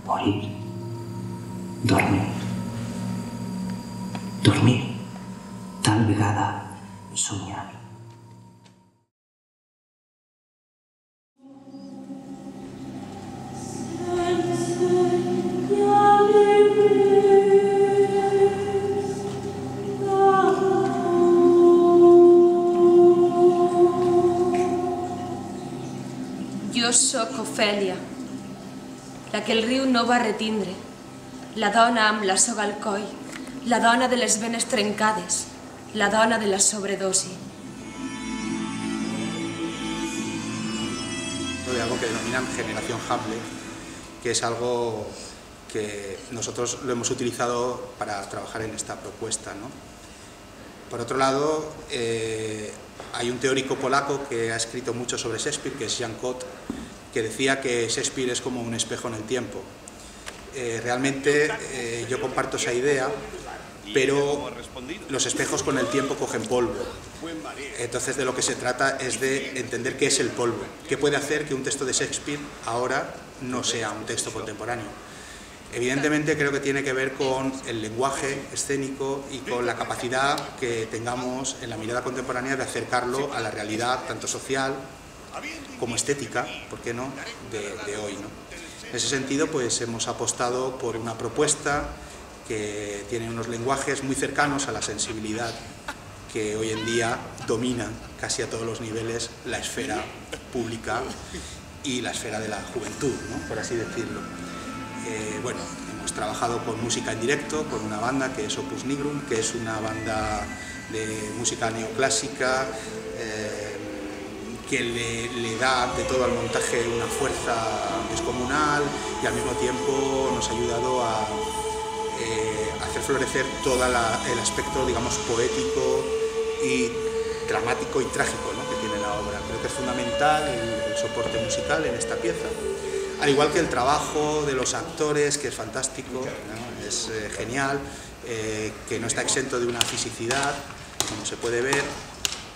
morir, dormir. Dormir, tal vegada soñar. Jo sóc Ofèlia, la que el riu no va retindre, la dona amb la soga al coll, la dona de les venes trencades, la dona de la sobredosi. De algo que denominan generación Hamlet, que es algo que nosotros lo hemos utilizado para trabajar en esta propuesta, ¿no? Por otro lado, hay un teórico polaco que ha escrito mucho sobre Shakespeare, que es Jan Kot, que decía que Shakespeare es como un espejo en el tiempo. Realmente yo comparto esa idea, pero los espejos con el tiempo cogen polvo. Entonces de lo que se trata es de entender qué es el polvo, qué puede hacer que un texto de Shakespeare ahora no sea un texto contemporáneo. Evidentemente creo que tiene que ver con el lenguaje escénico y con la capacidad que tengamos en la mirada contemporánea de acercarlo a la realidad tanto social como estética, ¿por qué no?, de hoy, ¿no? En ese sentido, pues hemos apostado por una propuesta que tiene unos lenguajes muy cercanos a la sensibilidad que hoy en día domina casi a todos los niveles la esfera pública y la esfera de la juventud, ¿no?, por así decirlo. Bueno, hemos trabajado con música en directo, con una banda que es Opus Nigrum, que es una banda de música neoclásica que le da de todo al montaje una fuerza descomunal y al mismo tiempo nos ha ayudado a hacer florecer todo el aspecto, digamos, poético y dramático y trágico, ¿no?, que tiene la obra. Creo que es fundamental el soporte musical en esta pieza. Al igual que el trabajo de los actores, que es fantástico, ¿no?, es genial, que no está exento de una fisicidad, como se puede ver,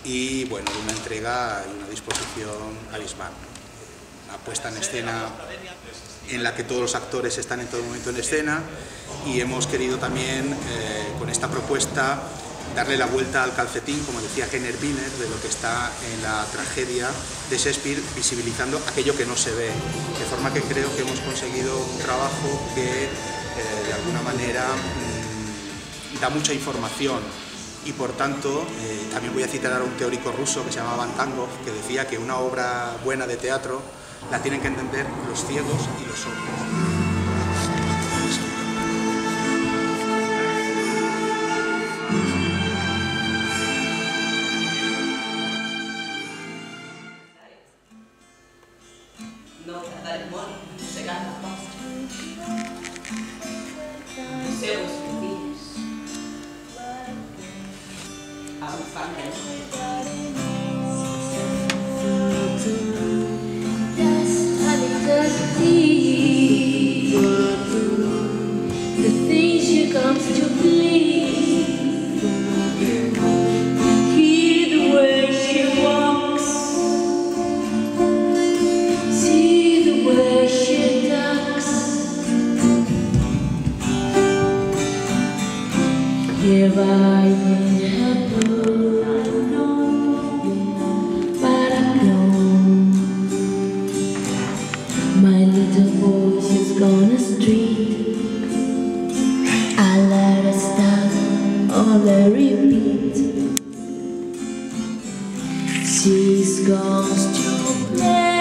y bueno, de una entrega y una disposición abismal. Una puesta en escena en la que todos los actores están en todo momento en escena, y hemos querido también, con esta propuesta, darle la vuelta al calcetín, como decía Heiner Wiener, de lo que está en la tragedia de Shakespeare, visibilizando aquello que no se ve, de forma que creo que hemos conseguido un trabajo que de alguna manera da mucha información y por tanto, también voy a citar a un teórico ruso que se llamaba Vantangov, que decía que una obra buena de teatro la tienen que entender los ciegos y los sordos. No tratar el mono, secar la posta. Deseos felices. A un the things she comes to believe. Hear the way she walks, see the way she talks. Have I been happy? I know, but I know my little voice has gone astray. I let her start on a repeat. She's gone to play.